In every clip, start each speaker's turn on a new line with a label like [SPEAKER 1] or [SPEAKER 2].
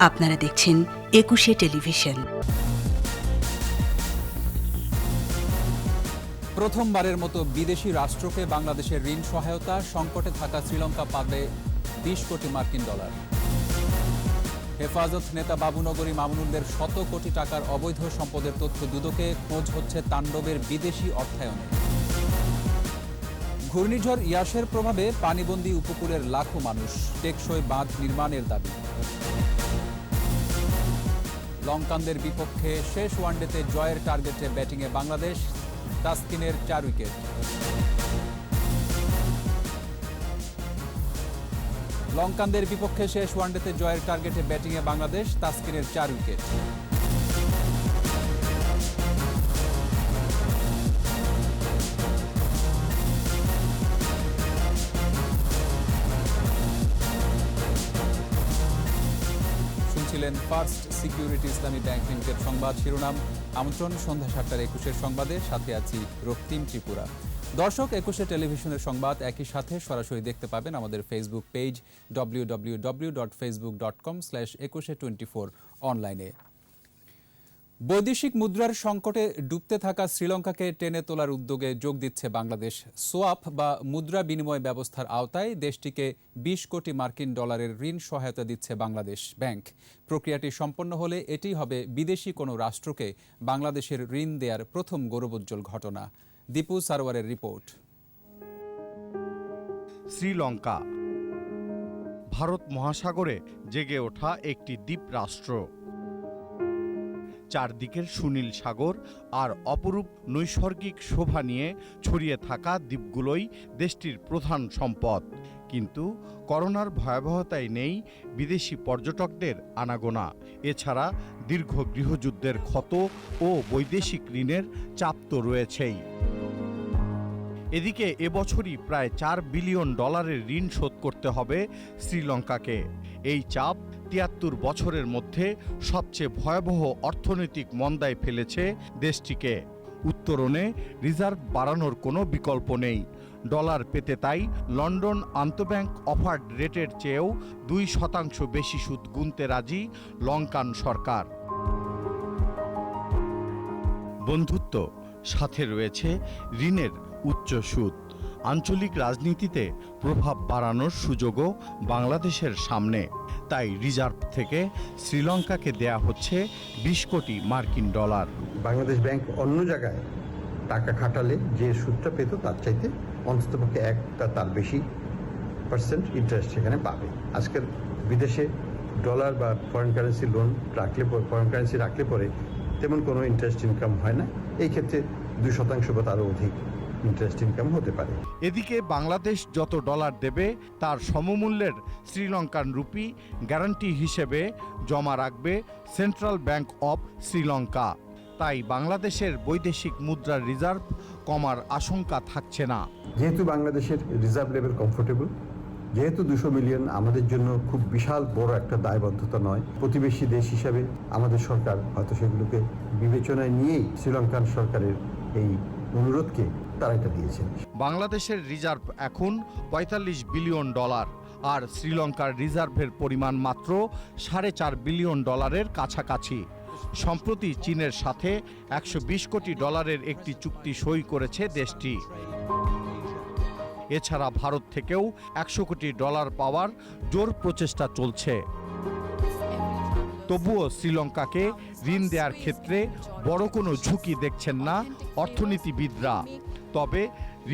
[SPEAKER 1] আপনারা দেখছেন একুশে টেলিভিশন।
[SPEAKER 2] প্রথমবারের মতো বিদেশি রাষ্ট্রকে বাংলাদেশের ঋণ সহায়তা, সংকটে থাকা শ্রীলঙ্কা পাবে 20 কোটি মার্কিন ডলার। হেফাজত নেতা বাবুনগরী মামুনুলদের শত কোটি টাকার অবৈধ সম্পদের তথ্য দুদকে, খোঁজ হচ্ছে তাণ্ডবের বিদেশি অর্থায়নে। ঘূর্ণিঝড় ইয়াসের প্রভাবে পানিবন্দী উপকূলের লাখো মানুষ, টেকসই বাঁধ নির্মাণের দাবি। লঙ্কানদের বিপক্ষে শেষ ওয়ানডেতে জয়ের টার্গেটে ব্যাটিংয়ে বাংলাদেশ, তাসকিনের 4 উইকেট। লঙ্কানদের বিপক্ষে শেষ ওয়ানডেতে জয়ের টার্গেটে ব্যাটিংয়ে বাংলাদেশ, তাসকিনের 4 উইকেট। শুনছিলেন ফার্স্ট সিকিউরিটি ইসলামী ব্যাংক লিমিটেড সংবাদ শিরোনাম। আমন্ত্রণ সন্ধ্যা 7টার 21-এর সংবাদে, সাথে আছি রক্তিম ত্রিপুরা। দর্শক, 21-এ টেলিভিশনের সংবাদ একই সাথে সরাসরি দেখতে পাবেন আমাদের ফেসবুক পেজ www.facebook.com/21e24 অনলাইনে। বৈদেশিক মুদ্রার সংকটে ডুবতে থাকা শ্রীলঙ্কাকে টেনে তোলার উদ্যোগে যোগ দিচ্ছে বাংলাদেশ। সোয়াপ বা মুদ্রা বিনিময় ব্যবস্থার আওতায় দেশটিকে 20 কোটি মার্কিন ডলারের ঋণ সহায়তা দিচ্ছে বাংলাদেশ ব্যাংক। প্রক্রিয়াটি সম্পন্ন হলে এটি হবে বিদেশি কোনো রাষ্ট্রকে বাংলাদেশের ঋণ দেওয়ার প্রথম গৌরবোজ্জ্বল ঘটনা। দীপু সারোয়ারের রিপোর্ট।
[SPEAKER 3] শ্রীলঙ্কা ভারত মহাসাগরে জেগে ওঠা একটি দ্বীপ রাষ্ট্র। চারদিকের সুনীল সাগর আর অপরূপ নৈসর্গিক শোভা নিয়ে ছড়িয়ে থাকা দ্বীপগুলোই দেশটির প্রধান সম্পদ। কিন্তু করোনার ভয়াবহতায় নেই বিদেশি পর্যটকদের আনাগোনা। এছাড়া দীর্ঘ গৃহযুদ্ধের ক্ষত ও বৈদেশিক ঋণের চাপ তো রয়েছেই। এদিকে এবছরই প্রায় $4 বিলিয়ন ঋণ শোধ করতে হবে শ্রীলঙ্কাকে। এই চাপ 73 বছরের মধ্যে সবচেয়ে ভয়াবহ অর্থনৈতিক মন্দায় ফেলেছে দেশটিকে। উত্তরণে রিজার্ভ বাড়ানোর কোনো বিকল্প নেই। ডলার পেতে তাই লন্ডন আন্তঃব্যাংক অফার্ড রেটের চেয়েও 2% বেশি সুদ গুনতে রাজি লঙ্কান সরকার। বন্ধুত্ব, সাথে রয়েছে ঋণের উচ্চ সুদ। আঞ্চলিক রাজনীতিতে প্রভাব বাড়ানোর সুযোগও বাংলাদেশের সামনে। তাই রিজার্ভ থেকে শ্রীলঙ্কাকে দেয়া হচ্ছে 20 কোটি মার্কিন ডলার।
[SPEAKER 4] বাংলাদেশ ব্যাংক অন্য জায়গায় টাকা খাটালে যে সুদটা পেত তার চাইতে অন্ততপক্ষে তার বেশি % ইন্টারেস্ট সেখানে পাবে। আজকের বিদেশে ডলার বা ফরেন কারেন্সি লোন রাখলে পরে তেমন কোনো ইন্টারেস্ট ইনকাম হয় না। এই ক্ষেত্রে 2% বা তারও অধিক ইন্টারেস্ট ইনকাম হতে পারে।
[SPEAKER 3] এদিকে বাংলাদেশ যত ডলার দেবে তার সমমূল্যের শ্রীলঙ্কান রুপি গ্যারান্টি হিসেবে জমা রাখবে সেন্ট্রাল ব্যাংক অব শ্রীলঙ্কা। তাই বাংলাদেশের বৈদেশিক মুদ্রার রিজার্ভ কমার আশঙ্কা থাকছে না।
[SPEAKER 4] যেহেতু বাংলাদেশের রিজার্ভ লেভেল কমফোর্টেবল, যেহেতু 200 মিলিয়ন আমাদের জন্য খুব বিশাল বড় একটা দায়বদ্ধতা নয়, প্রতিবেশী দেশ হিসাবে আমাদের সরকার হয়তো সেগুলোকে বিবেচনায় নিয়েই শ্রীলঙ্কান সরকারের এই অনুরোধকে তারা এটা দিয়েছেন।
[SPEAKER 3] বাংলাদেশের রিজার্ভ এখন $45 বিলিয়ন, আর শ্রীলঙ্কার রিজার্ভের পরিমাণ মাত্র $4.5 বিলিয়ন কাছাকাছি। সম্প্রতি চীনের সাথে $120 কোটি একটি চুক্তি সই করেছে দেশটি। এছাড়া ভারত থেকেও $100 কোটি পাওয়ার জোর প্রচেষ্টা চলছে। তবুও শ্রীলঙ্কাকে ঋণ দেওয়ার ক্ষেত্রে বড় কোনো ঝুঁকি দেখছেন না অর্থনীতিবিদরা। তবে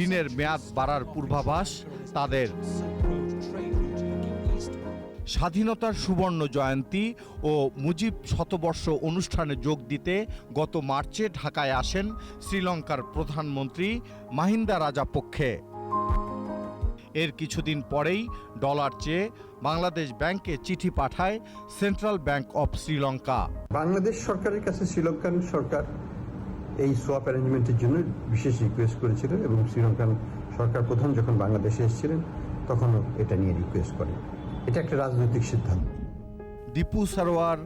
[SPEAKER 3] ঋণের মেয়াদ বাড়ার পূর্বাভাস তাদের। স্বাধীনতার সুবর্ণ জয়ন্তী ও মুজিব শতবর্ষ অনুষ্ঠানে যোগ দিতে গত মার্চে ঢাকায় আসেন শ্রীলঙ্কার প্রধানমন্ত্রী মাহিন্দা রাজাপক্ষে। এর কিছুদিন পরেই ডলার চেয়ে বাংলাদেশ ব্যাংকে চিঠি পাঠায় central bank of Sri Lanka.
[SPEAKER 4] Bangladesh সরকারের কাছে শ্রীলঙ্কান সরকার এই সোয়াপ অ্যারেঞ্জমেন্টের জন্য বিশেষ রিকোয়েস্ট করেছিল এবং শ্রীলঙ্কান সরকার প্রধান যখন বাংলাদেশে এসেছিলেন তখনও এটা নিয়ে রিকোয়েস্ট করেন। এটা একটা রাজনৈতিক সিদ্ধান্ত।
[SPEAKER 3] দীপু সারোয়ার,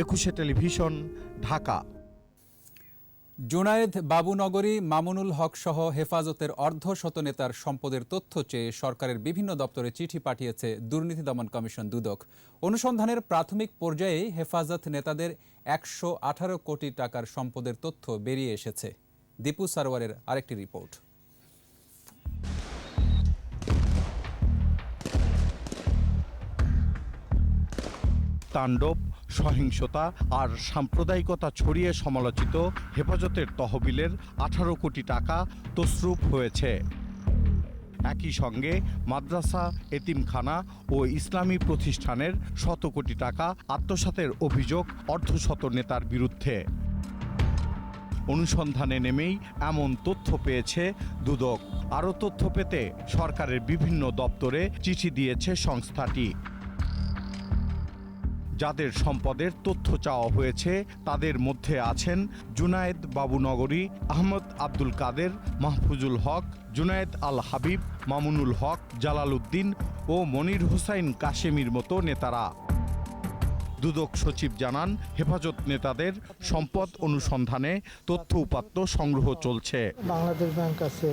[SPEAKER 3] 21 টেলিভিশন, ঢাকা।
[SPEAKER 2] জুনায়েদ বাবুনগরী, মামুনুল হক সহ হেফাজতের অর্ধশত নেতার সম্পদের তথ্য চেয়ে সরকারের বিভিন্ন দপ্তরে চিঠি পাঠিয়েছে দুর্নীতি দমন কমিশন দুদক। অনুসন্ধানের প্রাথমিক পর্যায়ে হেফাজত নেতাদের ১১৮ কোটি টাকার সম্পদের তথ্য বেরিয়ে এসেছে। দীপু সারোয়ারের আরেকটি রিপোর্ট।
[SPEAKER 3] তাণ্ডব, সহিংসতা আর সাম্প্রদায়িকতা ছড়িয়ে সমালোচিত হেফাজতের তহবিলের ১৮ কোটি টাকা তছরূপ হয়েছে। একই সঙ্গে মাদ্রাসা, এতিমখানা ও ইসলামী প্রতিষ্ঠানের শত কোটি টাকা আত্মসাতের অভিযোগ অর্ধশত নেতার বিরুদ্ধে। অনুসন্ধানে নেমেই এমন তথ্য পেয়েছে দুদক। আরও তথ্য পেতে সরকারের বিভিন্ন দপ্তরে চিঠি দিয়েছে সংস্থাটি। যাদের সম্পদের তথ্য চাওয়া হয়েছে তাদের মধ্যে আছেন জুনায়েদ বাবুনগরী, আহমদ আব্দুল কাদের, মাহফুজুল হক, জুনায়েদ আল হাবিব, মামুনুল হক, জালাল উদ্দিন ও মনির হোসাইন কাশেমির মতো নেতারা। দুদক সচিব জানান, হেফাজত নেতাদের সম্পদ অনুসন্ধানে তথ্য উপাত্ত সংগ্রহ চলছে।
[SPEAKER 5] বাংলাদেশ ব্যাংক আছে,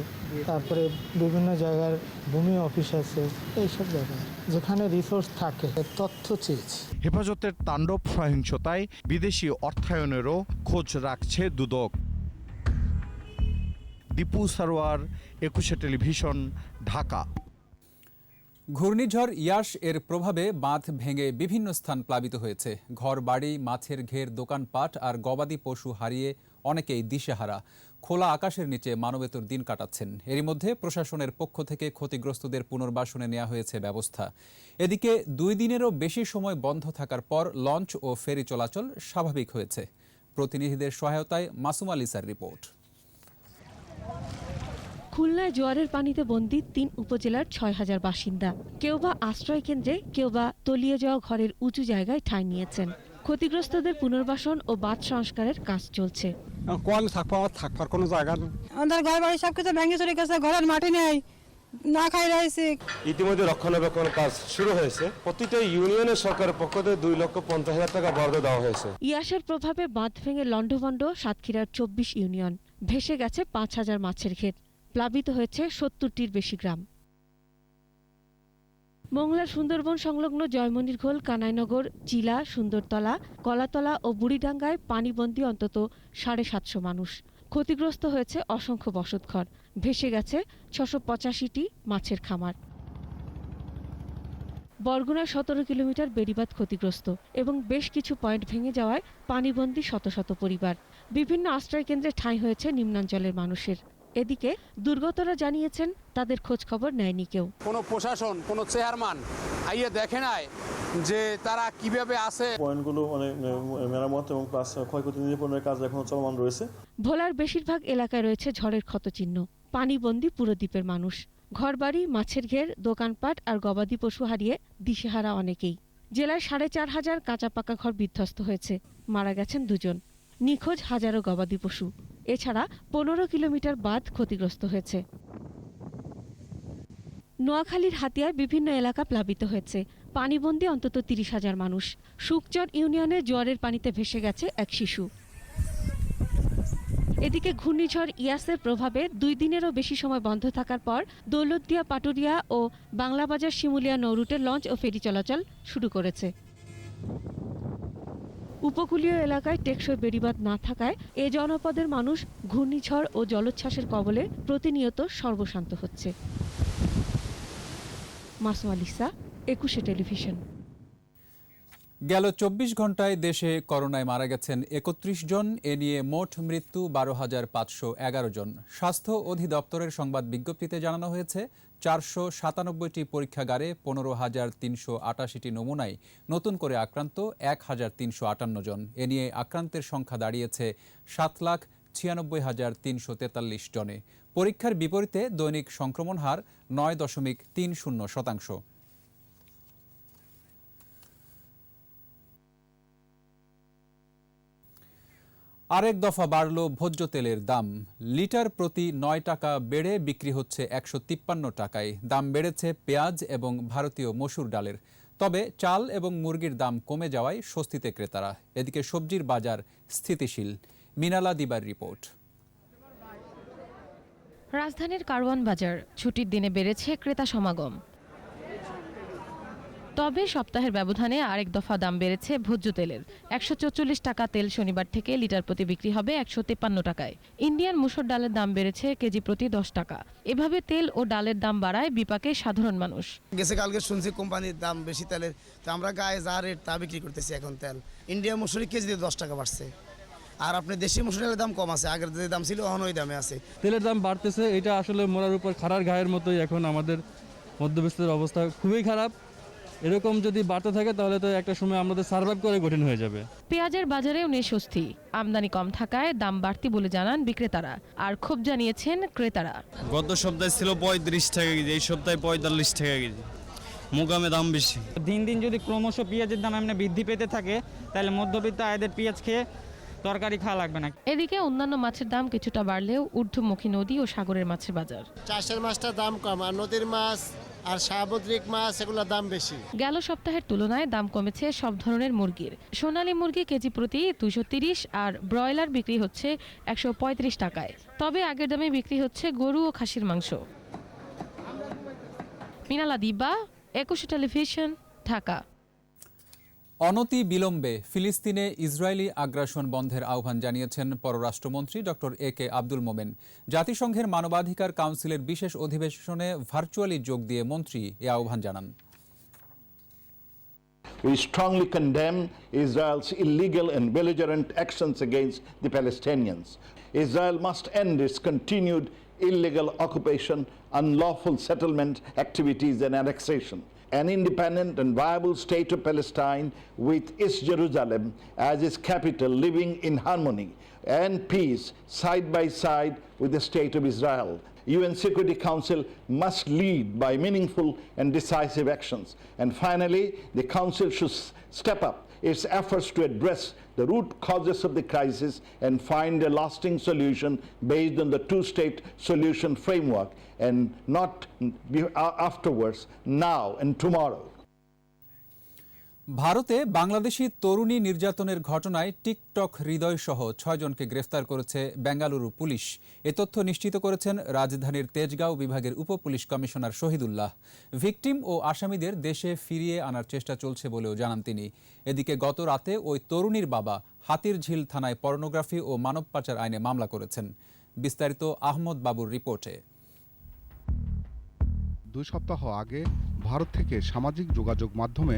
[SPEAKER 5] তারপরে বিভিন্ন জায়গার ভূমি অফিস আছে, এইসব জায়গায় যেখানে রিসোর্স থাকে তথ্য চেয়েছি।
[SPEAKER 3] হেফাজতের তাণ্ডব সহিংসতায় বিদেশি অর্থায়নেরও খোঁজ রাখছে দুদক। দীপু সারোয়ার, ২১ টেলিভিশন, ঢাকা।
[SPEAKER 2] ঘূর্ণিঝড় ইয়াস এর প্রভাবে বাঁধ ভেঙে বিভিন্ন স্থান প্লাবিত হয়েছে। ঘরবাড়ি, মাছের ঘের, দোকানপাট আর গবাদি পশু হারিয়ে অনেকেই দিশেহারা। খোলা আকাশের নিচে মানবেতর দিন কাটাচ্ছেন। এরই মধ্যে প্রশাসনের পক্ষ থেকে ক্ষতিগ্রস্তদের পুনর্বাসনে নেওয়া হয়েছে ব্যবস্থা। এদিকে ২ দিনেরও বেশি সময় বন্ধ থাকার পর লঞ্চ ও ফেরি চলাচল স্বাভাবিক হয়েছে। প্রতিনিধিদের সহায়তায় মাসুম আলিসার রিপোর্ট।
[SPEAKER 6] খুলনায় জোয়ারের পানিতে বন্দী ৩ উপজেলার ৬,০০০ বাসিন্দা। কেউ বা আশ্রয় কেন্দ্রে, কেউ বা তলিয়ে যাওয়া ঘরের উঁচু জায়গায় ঠাঁই নিয়েছেন। ক্ষতিগ্রস্তদের পুনর্বাসন ও বাঁধ সংস্কারের কাজ চলছে।
[SPEAKER 7] থাকবার কোনো জায়গা নেই।
[SPEAKER 8] আমাদের ঘর বাড়ি সবকিছু ভেঙে চলে গেছে, ঘরের মাটি নেই, না খাই রয়েছে।
[SPEAKER 7] ইতিমধ্যে রক্ষণাবেক্ষণ কাজ শুরু হয়েছে। প্রতিটা ইউনিয়নের সরকারের পক্ষ থেকে ২,৫০,০০০ টাকা বরাদ্দ দেওয়া হয়েছে।
[SPEAKER 6] ইয়াসের প্রভাবে বাঁধ ভেঙে লন্ডভন্ড সাতক্ষীরার ২৪ ইউনিয়ন। ভেসে গেছে ৫,০০০ মাছের ঘের। প্লাবিত হয়েছে ৭০টির বেশি গ্রাম। মোংলার সুন্দরবন সংলগ্ন জয়মনিরঘোল, কানাইনগর, চিলা, সুন্দরতলা, কলাতলা ও বুড়িডাঙ্গায় পানিবন্দী অন্তত ৭৫০ মানুষ। ক্ষতিগ্রস্ত হয়েছে অসংখ্য বসতঘর। ভেসে গেছে ৬৮৫টি মাছের খামার। বরগুনায় ১৭ কিলোমিটার বেড়িবাঁধ ক্ষতিগ্রস্ত এবং বেশ কিছু পয়েন্ট ভেঙে যাওয়ায় পানিবন্দী শত শত পরিবার। বিভিন্ন আশ্রয়কেন্দ্রে ঠাঁই হয়েছে নিম্নাঞ্চলের মানুষের। এদিকে দুর্গতরা জানিয়েছেন তাদের খোঁজ খবর নেয়নি কেউ।
[SPEAKER 9] কোনো প্রশাসন, কোনো চেয়ারম্যান আইয়ে দেখে নাই যে তারা কিভাবে আছে।
[SPEAKER 10] পয়েন্টগুলো অনেক মেরামত এবং প্লাস ক্ষয়ক্ষতি নিরূপণের কাজ এখনো চলমান রয়েছে।
[SPEAKER 6] ভোলার বেশিরভাগ এলাকায় রয়েছে ঝড়ের ক্ষতচিহ্ন। পানিবন্দী পুরো দ্বীপের মানুষ। ঘরবাড়ি, মাছের ঘের, দোকানপাট আর গবাদি পশু হারিয়ে দিশেহারা অনেকেই। জেলায় ৪,৫০০ কাঁচা পাকা ঘর বিধ্বস্ত হয়েছে। মারা গেছেন ২ জন। নিখোঁজ হাজারো গবাদি পশু। এছাড়া ১৫ কিলোমিটার বাঁধ ক্ষতিগ্রস্ত হয়েছে। নোয়াখালীর হাতিয়ায় বিভিন্ন এলাকা প্লাবিত হয়েছে। পানিবন্দী অন্তত ৩০,০০০ মানুষ। শুকচর ইউনিয়নে জোয়ারের পানিতে ভেসে গেছে এক শিশু। এদিকে ঘূর্ণিঝড় ইয়াসের প্রভাবে ২ দিনেরও বেশি সময় বন্ধ থাকার পর দৌলতদিয়া, পাটুরিয়া ও বাংলাবাজার শিমুলিয়া নৌরুটে লঞ্চ ও ফেরি চলাচল শুরু করেছে। উপকূলীয় এলাকায় টেকসই বেড়িবাঁধ না থাকায় এ জনপদের মানুষ ঘূর্ণিঝড় ও জলোচ্ছ্বাসের কবলে প্রতিনিয়ত সর্বশান্ত হচ্ছে। মাসুম আলিসা, ২১ টেলিভিশন।
[SPEAKER 2] গেল ২৪ ঘন্টায় দেশে করোনায় মারা গেছেন ৩১ জন। এ নিয়ে মোট মৃত্যু ১২,৫১১ জন। স্বাস্থ্য অধিদপ্তরের সংবাদ বিজ্ঞপ্তিতে জানানো হয়েছে, ৪৯৭টি পরীক্ষাগারে ১৫,৩৮৮টি নমুনায় নতুন করে আক্রান্ত ১,৩৫৮ জন। এ নিয়ে আক্রান্তের সংখ্যা দাঁড়িয়েছে ৭,৯৬,৩৪৩ জনে। পরীক্ষার বিপরীতে দৈনিক সংক্রমণ হার ৯.৩০%। আরেক দফা বাড়ল ভোজ্য তেলের দাম। লিটার প্রতি ৯ টাকা বেড়ে বিক্রি হচ্ছে ১৫৩ টাকায়। দাম বেড়েছে পেঁয়াজ এবং ভারতীয় মসুর ডালের। তবে চাল এবং মুরগির দাম কমে যাওয়ায় স্বস্তিতে ক্রেতারা। এদিকে সবজির বাজার স্থিতিশীল। মিনালা দিবার রিপোর্ট।
[SPEAKER 6] রাজধানীর কারওয়ান বাজার, ছুটির দিনে বেড়েছে ক্রেতা সমাগম। তবে সপ্তাহের ব্যবধানে আরেক দফা দাম বেড়েছে ভোজ্য তেলের। 144 টাকা তেল শনিবার থেকে লিটার প্রতি বিক্রি হবে 153 টাকায়। ইন্ডিয়ান মুসুর ডালের দাম বেড়েছে কেজি প্রতি 10 টাকা। এভাবে তেল ও ডালের দাম বাড়ায় বিপাকে সাধারণ মানুষ।
[SPEAKER 11] গেছে কালকে শুনছি কোম্পানির দাম বেশি তেলের, তো আমরা গায়ে যা রেট তা বিক্রি করতেছি এখন তেল। ইন্ডিয়ান মুসুরি কেজিতে 10 টাকা বাড়ছে, আর আপনি দেশি মুসুর ডালের দাম কম আছে, আগের যে দাম ছিল এখন ওই দামে আছে।
[SPEAKER 10] তেলের দাম বাড়তেছে, এটা আসলে মোড়ার উপর খাড়ার ঘায়ের মতোই। এখন আমাদের মধ্যবিত্তের অবস্থা খুবই খারাপ। এরকম যদি বাড়তে থাকে তাহলে তো একটা সময় আমাদের সার্ভাইভ করে কঠিন হয়ে যাবে।
[SPEAKER 6] পেঁয়াজের বাজারেও নেই স্বস্তি। আমদানি কম থাকায় দাম বাড়তি বলে জানান বিক্রেতারা, আর ক্ষোভ জানিয়েছেন ক্রেতারা।
[SPEAKER 12] গত সপ্তাহে ছিল 35 টাকা কেজি, এই সপ্তাহে 45 টাকা কেজি। মুগামে দাম বেশি।
[SPEAKER 13] দিন দিন যদি ক্রমশ পেঁয়াজের দাম এমনি বৃদ্ধি পেতে থাকে তাহলে মধ্যবিত্ত আয়দের পেঁয়াজ খেয়ে তরকারি খাওয়া লাগবে না।
[SPEAKER 6] এদিকে অন্যান্য মাছের দাম কিছুটা বাড়লেও ঊর্ধ্বমুখী নদী ও সাগরের মাছের বাজার।
[SPEAKER 11] চাষের মাছটার দাম কম, আর নদীর মাছ আর সামুদ্রিক মাছ এগুলোর দাম বেশি।
[SPEAKER 6] গেল সপ্তাহের তুলনায় দাম কমেছে সব ধরনের মুরগির। সোনালী মুরগি কেজি প্রতি 230 আর ব্রয়লার বিক্রি হচ্ছে 135 টাকায়। তবে আগের দামে বিক্রি হচ্ছে গরু ও খাসির মাংস। মিনালা দিবা, 21 টেলিভিশন, ঢাকা।
[SPEAKER 2] অনতি বিলম্বে ফিলিস্তিনে ইসরায়েলি আগ্রাসন বন্ধের আহ্বান জানিয়েছেন পররাষ্ট্রমন্ত্রী ডক্টর এ.কে. আব্দুল মোমেন। জাতিসংঘের মানবাধিকার কাউন্সিলের বিশেষ অধিবেশনে ভার্চুয়ালি যোগ দিয়ে মন্ত্রী এ আহ্বান জানান।
[SPEAKER 14] We strongly condemn Israel's illegal and belligerent actions against the Palestinians. Israel must end its continued illegal occupation, unlawful settlement activities and annexation. An independent and viable state of Palestine with East Jerusalem as its capital living in harmony and peace side by side with the state of Israel. UN Security Council must lead by meaningful and decisive actions. And finally, the Council should step up its efforts to address the root causes of the crisis and find a lasting solution based on the two-state solution framework, and not afterwards, now and tomorrow.
[SPEAKER 2] ভারতে বাংলাদেশি তরুণী নির্যাতনের ঘটনায় TikTok হৃদয় সহ 6 জনকে গ্রেফতার করেছে Bengaluru police. এ তথ্য নিশ্চিত করেছেন রাজধানীর তেজগাঁও বিভাগের উপপুলিশ কমিশনার শহীদুল্লাহ। ভিকটিম ও আসামিদের দেশে ফিরিয়ে আনার চেষ্টা চলছে বলেও জানান তিনি। এদিকে গত রাতে ওই তরুণীর বাবা হাতিরঝিল থানায় পর্নোগ্রাফি ও মানব পাচার আইনে মামলা করেছেন। বিস্তারিত আহমদ বাবুর রিপোর্টে।
[SPEAKER 3] 2 সপ্তাহ আগে ভারত থেকে সামাজিক যোগাযোগ মাধ্যমে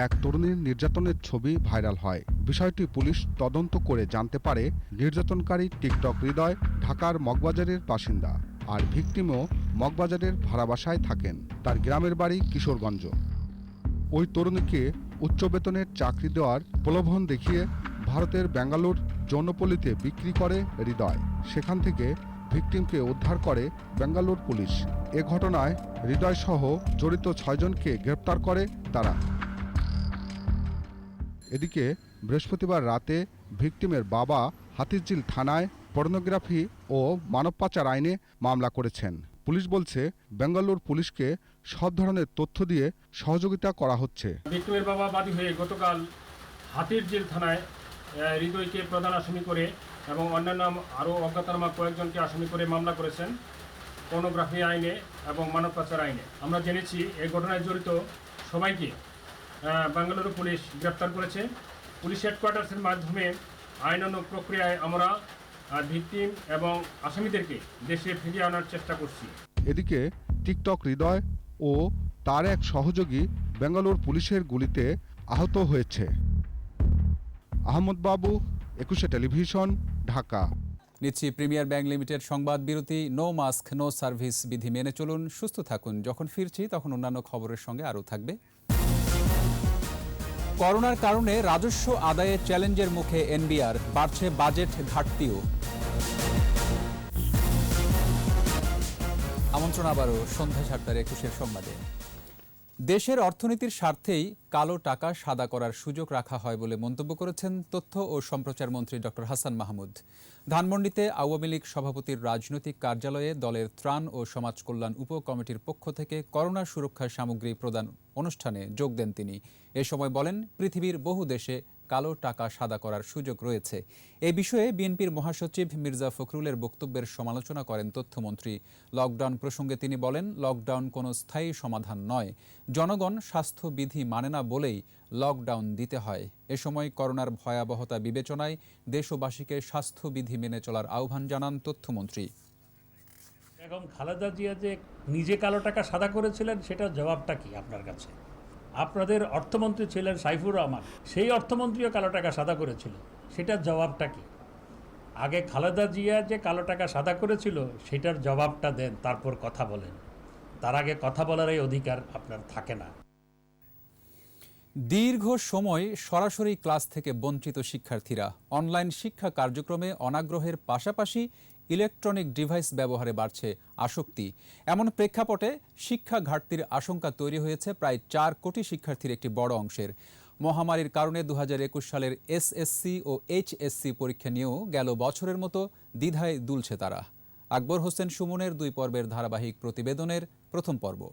[SPEAKER 3] এক তরুণীর নির্যাতনের ছবি ভাইরাল হয়। বিষয়টি পুলিশ তদন্ত করে জানতে পারে নির্যাতনকারী টিকটক হৃদয় ঢাকার মগবাজারের বাসিন্দা, আর ভিকটিমও মগবাজারের ভাড়া বাসায় থাকেন। তার গ্রামের বাড়ি কিশোরগঞ্জ। ওই তরুণীকে উচ্চ বেতনের চাকরি দেওয়ার প্রলোভন দেখিয়ে ভারতের বেঙ্গালুর যৌনপল্লীতে বিক্রি করে হৃদয়। সেখান থেকে ভিকটিমকে উদ্ধার করে বেঙ্গালুর পুলিশ। এ ঘটনায় হৃদয়সহ জড়িত 6 জনকে গ্রেপ্তার করে তারা। এদিকে বৃহস্পতিবার রাতে ভিকটিমের বাবা হাতিরঝিল থানায় পর্নোগ্রাফি ও মানব পাচার আইনে মামলা করেছেন। পুলিশ বলছে বেঙ্গালুর পুলিশকে সব ধরনের তথ্য দিয়ে সহযোগিতা করা হচ্ছে।
[SPEAKER 10] ভিকটিমের বাবা বাদী হয়ে গতকাল হাতিরঝিল থানায় হৃদয়কে প্রধান আসামি করে এবং অন্যান্য আরও অজ্ঞাতনামা কয়েকজনকে আসামি করে মামলা করেছেন পর্নোগ্রাফি আইনে এবং মানব পাচার আইনে। আমরা জেনেছি এই ঘটনায় জড়িত সবাইকে বেঙ্গালুরু পুলিশ গ্রেপ্তার করেছে। পুলিশ হেডকোয়ার্টার্সের মাধ্যমে আইনানুগ প্রক্রিয়ায় আমরা ভিকটিম এবং আসামিদেরকে দেশে ফিরিয়ে আনার চেষ্টা করছি।
[SPEAKER 3] এদিকে টিকটক হৃদয় ও তার এক সহযোগী বেঙ্গালুর পুলিশের গুলিতে আহত হয়েছে। আহমদ বাবু, 21 টেলিভিশন, ঢাকা।
[SPEAKER 2] নিচ্ছি প্রিমিয়ার ব্যাংক লিমিটেড সংবাদ বিরতি। নো মাস্ক নো সার্ভিস বিধি মেনে চলুন, সুস্থ থাকুন। যখন ফিরছি তখন অন্যান্য খবরের সঙ্গে আরও থাকবে। করোনার কারণে রাজস্ব আদায়ে চ্যালেঞ্জের মুখে এনবিআর, বাড়ছে বাজেট ঘাটতিও। আমন্ত্রণ আবারও সন্ধ্যা 7টার 21 সংবাদে। দেশের অর্থনীতির স্বার্থেই কালো টাকা সাদা করার সুযোগ রাখা হয় বলে মন্তব্য করেছেন তথ্য ও সম্প্রচার মন্ত্রী ডক্টর হাসান মাহমুদ। ধানমন্ডিতে আওয়ামী লীগ সভাপতির রাজনৈতিক কার্যালয়ে দলের ত্রাণ ও সমাজ কল্যাণ উপকমিটির পক্ষ থেকে করোনা সুরক্ষা সামগ্রী প্রদান অনুষ্ঠানে যোগ দেন তিনি। এ সময় বলেন, পৃথিবীর বহু দেশে কালো টাকা সাদা করার সুযোগ রয়েছে। এ বিষয়ে বিএনপির মহাসচিব মির্জা ফখরুলের বক্তব্যের সমালোচনা করেন তথ্যমন্ত্রী। লকডাউন প্রসঙ্গে তিনি বলেন, লকডাউন কোনো স্থায়ী সমাধান নয়। জনগণ স্বাস্থ্যবিধি মানে না বলেই লকডাউন দিতে হয়। এ সময় করোনার ভয়াবহতা বিবেচনায় দেশবাসীকে স্বাস্থ্যবিধি মেনে চলার আহ্বান জানান তথ্যমন্ত্রী।
[SPEAKER 15] এখন খালেদা জিয়া যে নিজে কালো টাকা সাদা করেছিলেন সেটার জবাবটা কি আপনার কাছে? আপনাদের অর্থমন্ত্রী ছিলেন সাইফুর রহমান, সেই অর্থমন্ত্রীও কালো টাকা সাদা করেছিল, সেটার জবাবটা কি? আগে খালেদা জিয়া যে কালো টাকা সাদা করেছিল সেটার জবাবটা দেন, তারপর কথা বলেন। তার আগে কথা বলার এই অধিকার আপনার থাকে না।
[SPEAKER 2] দীর্ঘ সময় সরাসরি ক্লাস থেকে বঞ্চিত শিক্ষার্থীরা অনলাইন শিক্ষা কার্যক্রমে অনাগ্রহের পাশাপাশি ইলেকট্রনিক ডিভাইস ব্যবহারে বাড়ছে আসক্তি। এমন প্রেক্ষাপটে শিক্ষা ঘাটতির আশঙ্কা তৈরি হয়েছে প্রায় 4 কোটি শিক্ষার্থীর একটি বড় অংশের। মহামারীর কারণে 2021 সালের এসএসসি ও এইচএসসি পরীক্ষা নিয়েও গেল বছরের মতো দ্বিধায় দুলছে তারা। আকবর হোসেন সুমনের 2 পর্বের ধারাবাহিক প্রতিবেদনের প্রথম পর্ব।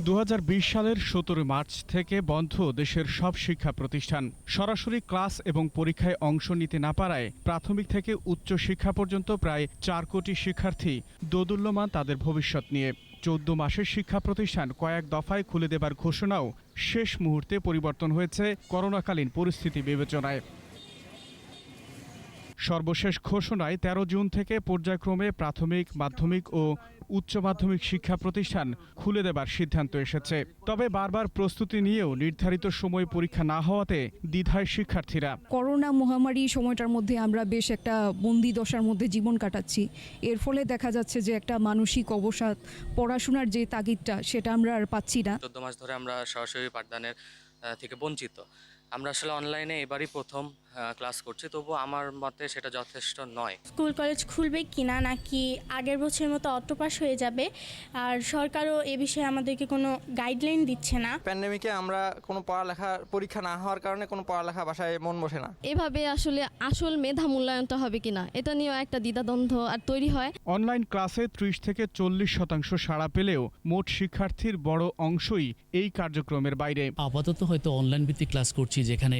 [SPEAKER 3] 2020 সালের 17 মার্চ থেকে বন্ধ দেশের সব শিক্ষা প্রতিষ্ঠান। সরাসরি ক্লাস এবং পরীক্ষায় অংশ নিতে না পারায় প্রাথমিক থেকে উচ্চ শিক্ষা পর্যন্ত প্রায় 4 কোটি শিক্ষার্থী দোদুল্যমান তাদের ভবিষ্যৎ নিয়ে। 14 মাসের শিক্ষা প্রতিষ্ঠান কয়েক দফায় খুলে দেবার ঘোষণাও শেষ মুহূর্তে পরিবর্তন হয়েছে করোনাকালীন পরিস্থিতি বিবেচনায়। সর্বশেষ ঘোষণায় 13 জুন থেকে পর্যায়ক্রমে প্রাথমিক, মাধ্যমিক ও উচ্চ মাধ্যমিক শিক্ষা প্রতিষ্ঠান খুলে দেবার সিদ্ধান্ত এসেছে। তবে বারবার প্রস্তুতি নিয়েও নির্ধারিত সময় পরীক্ষা না হওয়াতে দ্বিধায় শিক্ষার্থীরা।
[SPEAKER 16] করোনা মহামারী সময়টার মধ্যে আমরা বেশ একটা বন্দি দশার মধ্যে জীবন কাটাচ্ছি। এর ফলে দেখা যাচ্ছে যে একটা মানসিক অবসাদ, পড়াশোনার যে তাগিদটা সেটা আমরা আর পাচ্ছি না।
[SPEAKER 17] 14 মাস ধরে আমরা সরাসরি পাঠদানের থেকে বঞ্চিত। আমরা আসলে অনলাইনে এবারই প্রথম ক্লাস করছি, তবু আমার মতে সেটা যথেষ্ট নয়।
[SPEAKER 18] স্কুল কলেজ খুলবে কিনা, নাকি আগের বছরের মতো অটোপাস হয়ে যাবে, আর সরকারও এ বিষয়ে আমাদেরকে কোনো গাইডলাইন দিচ্ছে না।
[SPEAKER 19] প্যান্ডেমিকে আমরা কোনো পরীক্ষা না হওয়ার কারণে কোনো পড়ালেখা বাসায় মন বসে না।
[SPEAKER 20] এভাবে আসলে আসল মেধা মূল্যায়নটা হবে কিনা এটা নিয়েও একটা দ্বিধাদ্বন্দ্ব আর তৈরি হয়।
[SPEAKER 3] অনলাইন ক্লাসে 30 থেকে 40% সাড়া পেলেও মোট শিক্ষার্থীর বড় অংশই এই কার্যক্রমের বাইরে।
[SPEAKER 21] আপাতত হয়তো অনলাইন ভিত্তিক ক্লাস করছি, যেখানে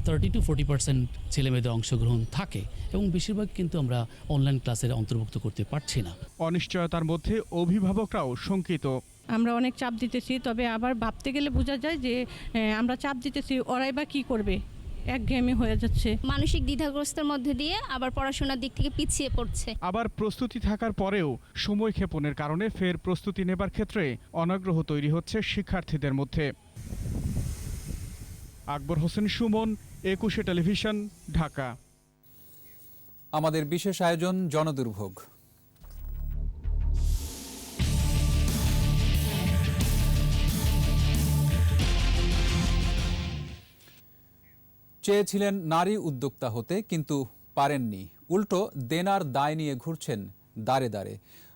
[SPEAKER 21] 30 to 40% ছেলেমেয়েদের অংশগ্রহণ থাকে এবং বেশিরভাগ কিন্তু আমরা অনলাইন ক্লাসের অন্তর্ভুক্ত করতে পারছি না।
[SPEAKER 3] অনিশ্চয়তার মধ্যে অভিভাবকরাও শঙ্কিত।
[SPEAKER 8] আমরা অনেক চাপ দিতেছি, তবে আবার ভাবতে গেলে বোঝা যায় যে আমরা চাপ দিতেছি, ওরাই বা কী করবে, একঘেয়েমি হয়ে যাচ্ছে।
[SPEAKER 20] মানসিক দ্বিধাগ্রস্তের মধ্যে দিয়ে আবার পড়াশোনার দিক থেকে পিছিয়ে পড়ছে।
[SPEAKER 3] আবার প্রস্তুতি থাকার পরেও সময় ক্ষেপণের কারণে ফের প্রস্তুতি নেবার ক্ষেত্রে অনাগ্রহ তৈরি হচ্ছে শিক্ষার্থীদের মধ্যে। আকবর হোসেন সুমন, 21 টেলিভিশন, ঢাকা।
[SPEAKER 2] আমাদের বিশেষ আয়োজন জনদুর্ভোগ। চেয়েছিলেন নারী উদ্যোক্তা হতে, কিন্তু পারেননি। উল্টো দেনার দায় নিয়ে ঘুরছেন দাঁড়ে দাঁড়ে।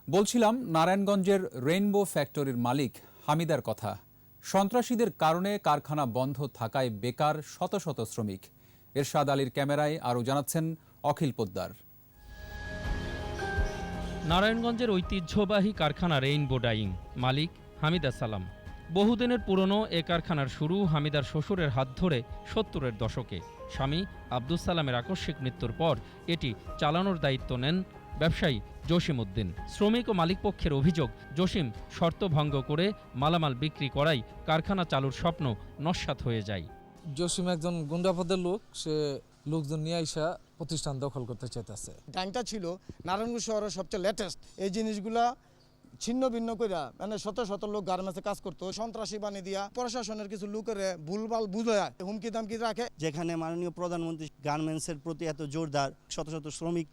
[SPEAKER 2] বলছিলাম নারায়ণগঞ্জের রেইনবো ফ্যাক্টরির মালিক হামিদার কথা। সন্ত্রাসীদের কারণে কারখানা বন্ধ থাকায় বেকার শত শত শ্রমিক। এরশাদ আলীর ক্যামেরায় আরও জানাচ্ছেন অখিল পোদ্দার।
[SPEAKER 22] নারায়ণগঞ্জের ঐতিহ্যবাহী কারখানা রেইনবো ডাইং, মালিক হামিদা সালাম। বহুদিনের পুরনো এ কারখানার শুরু হামিদার শ্বশুরের হাত ধরে 70-এর দশকে। স্বামী আব্দুস সালামের আকস্মিক মৃত্যুর পর এটি চালানোর দায়িত্ব নেন ব্যবসায়ী জসিম উদ্দিন। শ্রমিক ও মালিকপক্ষের অভিযোগ, জসিম শর্ত ভঙ্গ করে মালামাল বিক্রি করায় কারখানা চালুর স্বপ্ন নস্যাৎ হয়ে যায়।
[SPEAKER 23] জসিম একজন গুন্ডাপদের লোক, সে লোকজন নিয়ে আইসা প্রতিষ্ঠান দখল করতে চাইতেছে।
[SPEAKER 11] ডাইংটা ছিল নারায়ণগঞ্জ শহরের সবচেয়ে লেটেস্ট। এই জিনিসগুলা ছিন্ন ভিন্ন করে মানে শত শত লোক গার্মেন্টসে কাজ করতো, সন্ত্রাসী বানিয়ে দিয়া প্রশাসনের কিছু লোকের ভুলভাল বুঝায় হুমকি দামকি রাখে।
[SPEAKER 24] যেখানে মাননীয় প্রধানমন্ত্রী গার্মেন্টসের প্রতি এত জোরদার, শত শত শ্রমিক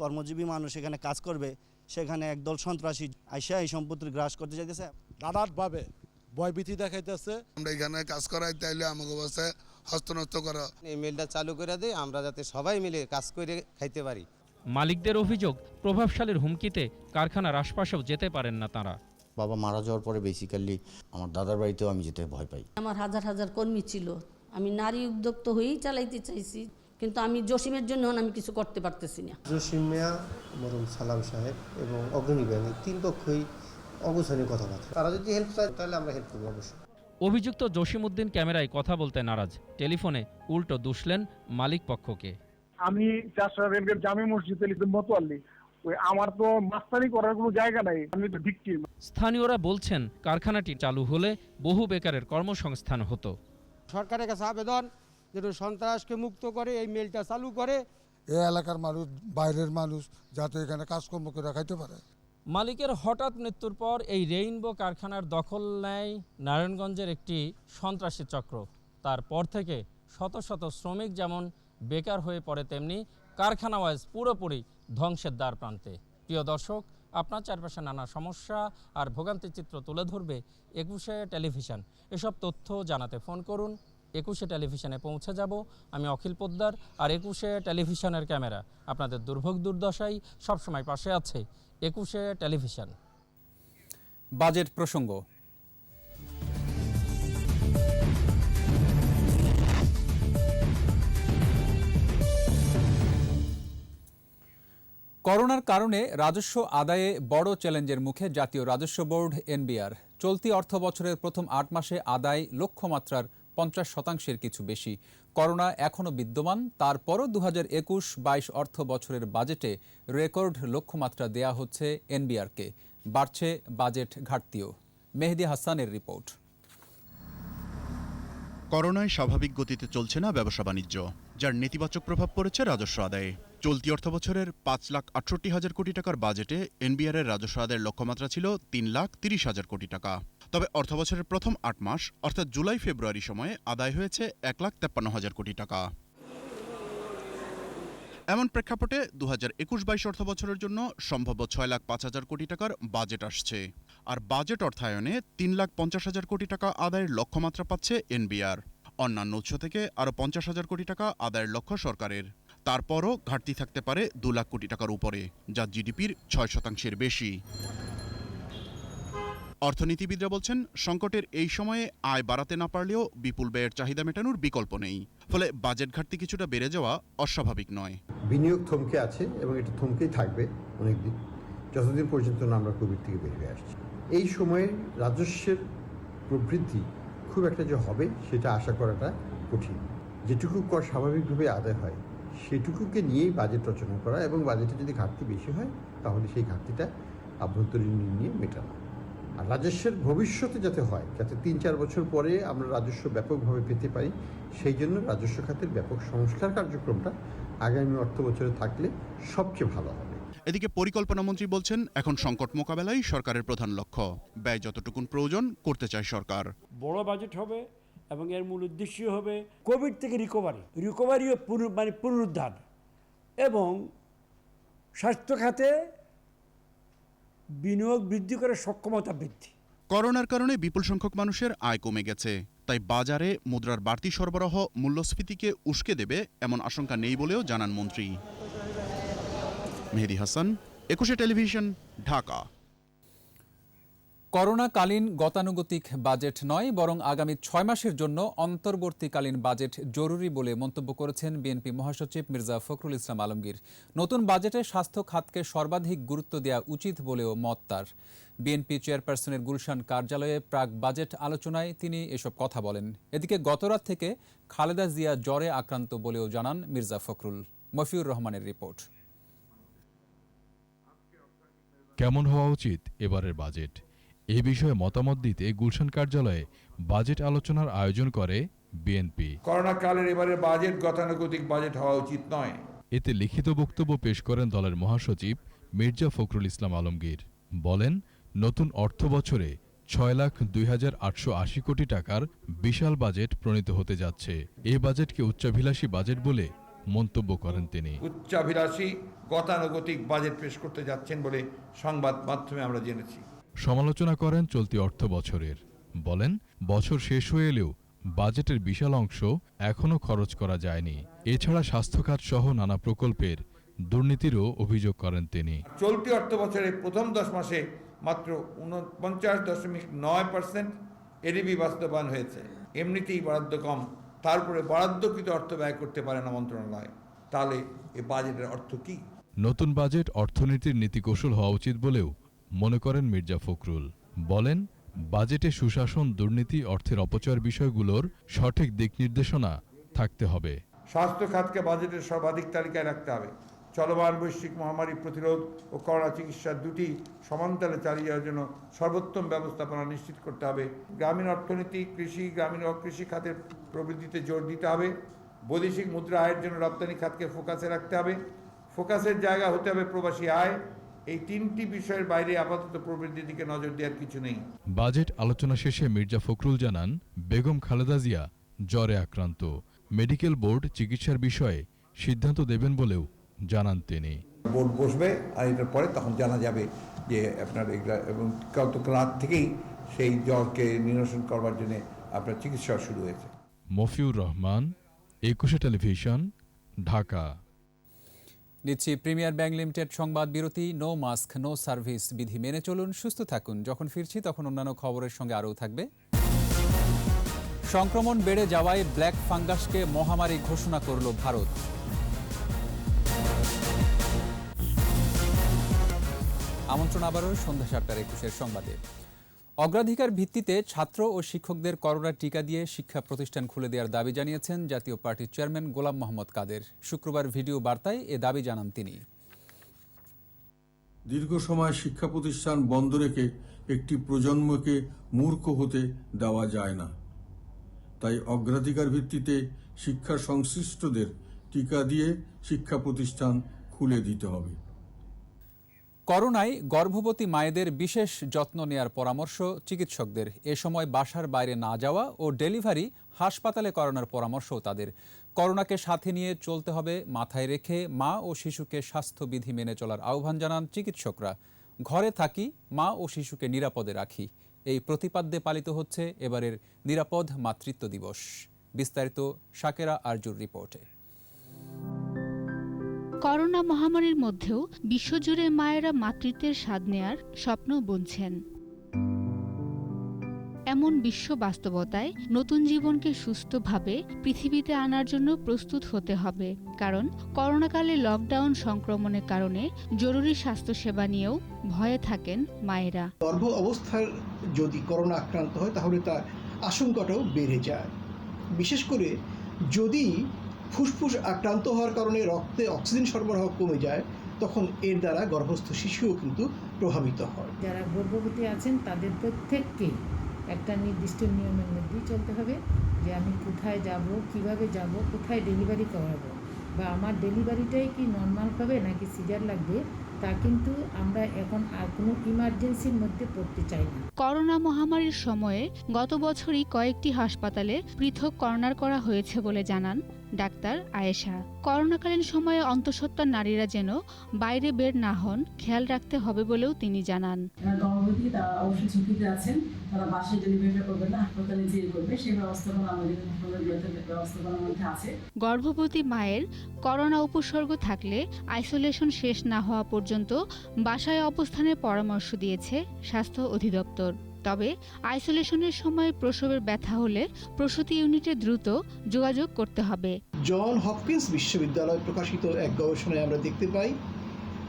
[SPEAKER 24] কর্মজীবী মানুষ এখানে কাজ করবে, সেখানে একদল সন্ত্রাসী আইসা এই সম্পত্তি গ্রাস করতে চাইতেছে।
[SPEAKER 23] নানানভাবে ভয়ভীতি দেখাইতেছে।
[SPEAKER 25] আমরা এখানে কাজ করাই, তাইলে আমাকে অবস্থায় হস্তনস্ত করা।
[SPEAKER 26] এই মিলটা চালু করে দেয়, আমরা যাতে সবাই মিলে কাজ করে খাইতে পারি।
[SPEAKER 22] মালিকদের অভিযোগ, প্রভাবশালীর হুমকিতে কারখানার আশপাশেও যেতে পারেন না তারা।
[SPEAKER 27] বাবা মারা যাওয়ার পরে বেসিক্যালি আমার দাদার বাড়িতেও আমি যেতে ভয় পাই।
[SPEAKER 28] আমার হাজার হাজার কর্মী ছিল, আমি নারী উদ্যোক্তা হয়েই চালাইতে চাইছি, কিন্তু আমি জসিমের জন্য আমি কিছু করতে পারতেছি না।
[SPEAKER 29] জসিম মিয়া, মরুম সালাম সাহেব এবং অগ্রণী ব্যাংক 3 পক্ষই অবস্থানে কথাবার্তা। তারা যদি হেল্প চায় তাহলে আমরা হেল্প করবো অবশ্যই।
[SPEAKER 22] অভিযুক্ত জসিমউদ্দিন ক্যামেরায় কথা বলতে নারাজ, টেলিফোনে উল্টো দুষলেন মালিক পক্ষকে।
[SPEAKER 1] আমি চাষরা রেলগেট জামে মসজিদে মতোয়াল্লি, ওই আমার তো মাস্তানি করার কোনো জায়গা নাই, আমি তো ভিকটিম।
[SPEAKER 22] স্থানীয়রা বলছেন কারখানাটি চালু হলে বহু বেকারের কর্মসংস্থান হতো।
[SPEAKER 4] সরকারের কাছে আবেদন যেন সন্ত্রাসকে মুক্ত করে এই মিলটা চালু করে,
[SPEAKER 5] এই এলাকার মানুষ, বাইরের মানুষ যাতে এখানে কাজকর্ম করে খাইতে পারে।
[SPEAKER 22] মালিকের হঠাৎ মৃত্যুর পর এই রেইনবো কারখানার দখল নেয় নারায়ণগঞ্জের একটি সন্ত্রাসী চক্র। তারপর থেকে শত শত শ্রমিক যেমন বেকার হয়ে পড়ে, তেমনি কারখানা ওয়াইজ পুরোপুরি ধ্বংসের দ্বার প্রান্তে। প্রিয় দর্শক, আপনার চারপাশে নানা সমস্যা আর ভোগান্তির চিত্র তুলে ধরবে 21শে টেলিভিশন। এসব তথ্য জানাতে ফোন করুন। 21শে টেলিভিশনে পৌঁছে যাব আমি অখিল পোদ্দার, আর 21শে টেলিভিশনের ক্যামেরা আপনাদের দুর্ভোগ দুর্দশায় সবসময় পাশে আছে। 21শে টেলিভিশন।
[SPEAKER 2] বাজেট প্রসঙ্গ। করোনার কারণে রাজস্ব আদায়ে বড় চ্যালেঞ্জের মুখে জাতীয় রাজস্ব বোর্ড এনবিআর। চলতি অর্থ বছরের প্রথম 8 মাসে আদায় লক্ষ্যমাত্রার 50% কিছু বেশি। করোনা এখনও বিদ্যমান, তারপরও 2021-22 অর্থ বছরের বাজেটে রেকর্ড লক্ষ্যমাত্রা দেয়া হচ্ছে এনবিআরকে। বাড়ছে বাজেট ঘাটতিও। মেহেদী হাসানের রিপোর্ট।
[SPEAKER 6] করোনায় স্বাভাবিক গতিতে চলছে না ব্যবসা বাণিজ্য, যার নেতিবাচক প্রভাব পড়েছে রাজস্ব আদায়ে। চলতি অর্থবছরের 5,68,000 কোটি টাকার বাজেটে এনবিআরের রাজস্ব আদায়ের লক্ষ্যমাত্রা ছিল 3,30,000 কোটি টাকা। তবে অর্থবছরের প্রথম 8 মাস অর্থাৎ জুলাই ফেব্রুয়ারি সময়ে আদায় হয়েছে 1,53,000 কোটি টাকা। এমন প্রেক্ষাপটে 2021-22 অর্থবছরের জন্য সম্ভাব্য 6,05,000 কোটি টাকার বাজেট আসছে। আর বাজেট অর্থায়নে 3,50,000 কোটি টাকা আদায়ের লক্ষ্যমাত্রা পাচ্ছে এনবিআর। অন্যান্য উৎস থেকে আরও 50,000 কোটি টাকা আদায়ের লক্ষ্য সরকারের। তারপরও ঘাটতি থাকতে পারে 2 লাখ কোটি টাকার উপরে, যা জিডিপির 6% বেশি। অর্থনীতিবিদরা বলছেন, সংকটের এই সময়ে আয় বাড়াতে না পারলেও বিপুল ব্যয়ের চাহিদা মেটানোর বিকল্প নেই। ফলে বাজেট ঘাটতি কিছুটা বেড়ে যাওয়া অস্বাভাবিক নয়।
[SPEAKER 29] বিনিয়োগ থমকে আছে এবং এটা থমকেই থাকবে অনেকদিন, যতদিন পর্যন্ত না আমরা কোভিড থেকে বের হয়ে আসছি। এই সময়ে রাজস্বের প্রবৃদ্ধি খুব একটা যে হবে সেটা আশা করাটা কঠিন। যেটুকু কর স্বাভাবিকভাবে আদায় হয় সেটুকুকে নিয়েই বাজেট রচনা করা, এবং বাজেটে যদি ঘাটতি বেশি হয় তাহলে সেই ঘাটতিটা আভ্যন্তরীণ নিয়ে মেটানো। আর রাজস্বের ভবিষ্যতে যাতে হয়, যাতে 3-4 বছর পরে আমরা রাজস্ব ব্যাপকভাবে পেতে পারি, সেই জন্য রাজস্ব খাতের ব্যাপক সংস্কার কার্যক্রমটা আগামী অর্থ বছরে থাকলে সবচেয়ে ভালো হবে।
[SPEAKER 6] এদিকে পরিকল্পনা মন্ত্রী বলছেন, এখন সংকট মোকাবেলাই সরকারের প্রধান লক্ষ্য। ব্যয় যতটুকুন প্রয়োজন করতে চায় সরকার।
[SPEAKER 7] বড় বাজেট হবে এবং এর মূল উদ্দেশ্য হবে কোভিড থেকে রিকভারি ও পুনরুদ্ধার, এবং স্বাস্থ্য খাতে বিনিয়োগ বৃদ্ধি করার সক্ষমতা বৃদ্ধি।
[SPEAKER 6] করোনার কারণে বিপুল সংখ্যক মানুষের আয় কমে গেছে, তাই বাজারে মুদ্রার বাড়তি সরবরাহ মূল্যস্ফীতিকে উস্কে দেবে এমন আশঙ্কা নেই বলেও জানান মন্ত্রী। মেহেদী হাসান, 21শে টেলিভিশন, ঢাকা।
[SPEAKER 2] করোনাকালীন গতানুগতিক বাজেট নয়, বরং আগামী 6 মাসের জন্য অন্তর্বর্তীকালীন বাজেট জরুরি বলে মন্তব্য করেছেন বিএনপি মহাসচিব মির্জা ফখরুল ইসলাম আলমগীর। নতুন বাজেটে স্বাস্থ্য খাতকে সর্বাধিক গুরুত্ব দেওয়া উচিত বলেও মত তার। বিএনপি চেয়ারপারসনের গুলশান কার্যালয়ে প্রাক বাজেট আলোচনায় তিনি এসব কথা বলেন। এদিকে গতরাত থেকে খালেদা জিয়া জ্বরে আক্রান্ত বলেও জানান মির্জা ফখরুল। মফিউর রহমানের রিপোর্ট।
[SPEAKER 9] কেমন হওয়া উচিত এবারের বাজেট, এ বিষয়ে মতামত দিতে গুলশান কার্যালয়ে বাজেট আলোচনার আয়োজন করে বিএনপি।
[SPEAKER 12] করোনাকালের এবারের বাজেট গতানুগতিক বাজেট হওয়া উচিত নয়।
[SPEAKER 9] এতে লিখিত বক্তব্য পেশ করেন দলের মহাসচিব মির্জা ফখরুল ইসলাম আলমগীর। বলেন, নতুন অর্থ বছরে 6,02,880 কোটি টাকার বিশাল বাজেট প্রণীত হতে যাচ্ছে। এই বাজেটকে উচ্চাভিলাষী বাজেট বলে মন্তব্য করেন তিনি।
[SPEAKER 12] উচ্চাভিলাষী গতানুগতিক বাজেট পেশ করতে যাচ্ছেন বলে সংবাদ মাধ্যমে আমরা জেনেছি।
[SPEAKER 9] সমালোচনা করেন চলতি অর্থ বছরের। বলেন, বছর শেষ হয়ে এলেও বাজেটের বিশাল অংশ এখনও খরচ করা যায়নি। এছাড়া স্বাস্থ্যখাত সহ নানা প্রকল্পের দুর্নীতিরও অভিযোগ করেন তিনি।
[SPEAKER 12] চলতি অর্থ বছরের প্রথম 10 মাসে মাত্র 49.9% এডিবি বাস্তবায়ন হয়েছে। এমনিতেই বরাদ্দ কম, তারপরে বরাদ্দকৃত অর্থ ব্যয় করতে পারে না মন্ত্রণালয়। তাহলে এ বাজেটের অর্থ কি?
[SPEAKER 9] নতুন বাজেট অর্থনীতির নীতিকৌশল হওয়া উচিত বলেও মনে করেন মির্জা ফখরুল। বলেন, বাজেটে সুশাসন, দুর্নীতি, অর্থের অপচয়ের বিষয়গুলোর সঠিক দিক নির্দেশনা থাকতে হবে।
[SPEAKER 12] স্বাস্থ্য খাতকে বাজেটের সর্বাধিক তালিকায় রাখতে হবে। চলমান বৈশ্বিক মহামারী প্রতিরোধ ও করোনা চিকিৎসার দুটি সমান্তরালে চালিয়ে যাওয়ার জন্য সর্বোত্তম ব্যবস্থাপনা নিশ্চিত করতে হবে। গ্রামীণ অর্থনীতি, কৃষি, গ্রামীণ ও কৃষি খাতের প্রবৃদ্ধিতে জোর দিতে হবে। বৈদেশিক মুদ্রা আয়ের জন্য রপ্তানি খাতকে ফোকাসে রাখতে হবে। ফোকাসের জায়গা হতে হবে প্রবাসী আয়। এই তিনটি বিষয়ের বাইরে আপাতত প্রবৃদ্ধির দিকে নজর দেওয়ার কিছু নেই।
[SPEAKER 9] বাজেট আলোচনা শেষে মির্জা ফখরুল জানান, বেগম খালেদা জিয়া জ্বরে আক্রান্ত। মেডিকেল বোর্ড চিকিৎসার বিষয়ে সিদ্ধান্ত দেবেন বলেও জানান তিনি।
[SPEAKER 12] বোর্ড বসবে আর এটার পরে তখন জানা যাবে যে আপনার এগুলা, এবং গত রাত থেকেই সেই জ্বরকে নিরসন করবার জন্য আপনার চিকিৎসা শুরু হয়েছে।
[SPEAKER 9] মফিউর রহমান, একুশে টেলিভিশন, ঢাকা।
[SPEAKER 2] নিচ্ছি প্রিমিয়ার ব্যাংক লিমিটেড সংবাদ বিরতি। নো মাস্ক নো সার্ভিস বিধি মেনে চলুন, সুস্থ থাকুন। যখন ফিরছি তখন অন্যান্য খবরের সঙ্গে আরও থাকবে। সংক্রমণ বেড়ে যাওয়ায় ব্ল্যাক ফাঙ্গাসকে মহামারী ঘোষণা করল ভারত। আমন্ত্রণ আবারও সন্ধ্যা 7:21 সংবাদে। অগ্রাধিকার ভিত্তিতে ছাত্র ও শিক্ষকদের করোনা টিকা দিয়ে শিক্ষা প্রতিষ্ঠান খুলে দেওয়ার দাবি জানিয়েছেন জাতীয় পার্টির চেয়ারম্যান গোলাম মোহাম্মদ কাদের। শুক্রবার ভিডিও বার্তায় এ দাবি জানান তিনি।
[SPEAKER 10] দীর্ঘ সময় শিক্ষা প্রতিষ্ঠান বন্ধ রেখে একটি প্রজন্মকে মূর্খ হতে দেওয়া যায় না। তাই অগ্রাধিকার ভিত্তিতে শিক্ষা সংশ্লিষ্টদের টিকা দিয়ে শিক্ষা প্রতিষ্ঠান খুলে দিতে হবে।
[SPEAKER 2] করোনায় গর্ভবতী মায়েদের বিশেষ যত্ন নেয়ার পরামর্শ চিকিৎসকদের। এ সময় বাসার বাইরে না যাওয়া ও ডেলিভারি হাসপাতালে করানোর পরামর্শও তাদের। করোনাকে সাথে নিয়ে চলতে হবে মাথায় রেখে মা ও শিশুকে স্বাস্থ্যবিধি মেনে চলার আহ্বান জানান চিকিৎসকরা। ঘরে থাকি, মা ও শিশুকে নিরাপদে রাখি, এই প্রতিপাদ্যে পালিত হচ্ছে এবারের নিরাপদ মাতৃত্ব দিবস। বিস্তারিত শাকেরা আরজুর রিপোর্টে।
[SPEAKER 13] করোনা মহামারীর মধ্যেও বিশ্বজুড়ে মায়েরা মাতৃত্বের স্বাদ নেয়ার স্বপ্ন বুনছেন। এমন বিশ্ব বাস্তবতায় নতুন জীবনকে সুস্থভাবে পৃথিবীতে আনার জন্য প্রস্তুত হতে হবে। কারণ করোনাকালে লকডাউন সংক্রমণের কারণে জরুরি স্বাস্থ্যসেবা নিয়েও ভয়ে থাকেন মায়েরা।
[SPEAKER 14] গর্ভ অবস্থার যদি করোনা আক্রান্ত হয় তাহলে তার আশঙ্কাটাও বেড়ে যায়। বিশেষ করে যদি ফুসফুস আক্রান্ত হওয়ার কারণে রক্তে অক্সিজেন সরবরাহ কমে যায়, তখন এর দ্বারা গর্ভস্থ শিশুও কিন্তু প্রভাবিত হয়।
[SPEAKER 15] যারা গর্ভবতী আছেন তাদের প্রত্যেককে একটা নির্দিষ্ট নিয়মের মধ্যেই চলতে হবে যে আমি কোথায় যাব, কিভাবে যাব, কোথায় ডেলিভারি করাবো, বা আমার ডেলিভারিটাই কি নর্মাল হবে নাকি সিজার লাগবে, তা কিন্তু আমরা এখন আর কোনো ইমার্জেন্সির মধ্যে পড়তে চাই না।
[SPEAKER 13] করোনা মহামারীর সময়ে গত বছরই কয়েকটি হাসপাতালে পৃথক কর্নার করা হয়েছে বলে জানান ডাক্তার আয়েশা। করোনাকালীন সময়ে অন্তঃসত্ত্বা নারীরা যেন বাইরে বের না হন খেয়াল রাখতে হবে বলেও তিনি জানান।
[SPEAKER 16] গর্ভবতী তারা অবশ্যই ঝুঁকিতে আছেন, তারা বাসায় ডেলিভারিটা করবে না, হাসপাতালে যেয়ে করবে, সেই ব্যবস্থাপনা আমাদের ব্যবস্থাপনার মধ্যে আছে।
[SPEAKER 13] গর্ভবতী মায়ের করোনা উপসর্গ থাকলে আইসোলেশন শেষ না হওয়া পর্যন্ত বাসায় অবস্থানের পরামর্শ দিয়েছে স্বাস্থ্য অধিদপ্তর। তবে আইসোলেশনের সময় প্রসবের ব্যথা হলে প্রসূতি ইউনিটে দ্রুত যোগাযোগ করতে হবে।
[SPEAKER 14] জন হপকিন্স বিশ্ববিদ্যালয় প্রকাশিত এক গবেষণায় আমরা দেখতে পাই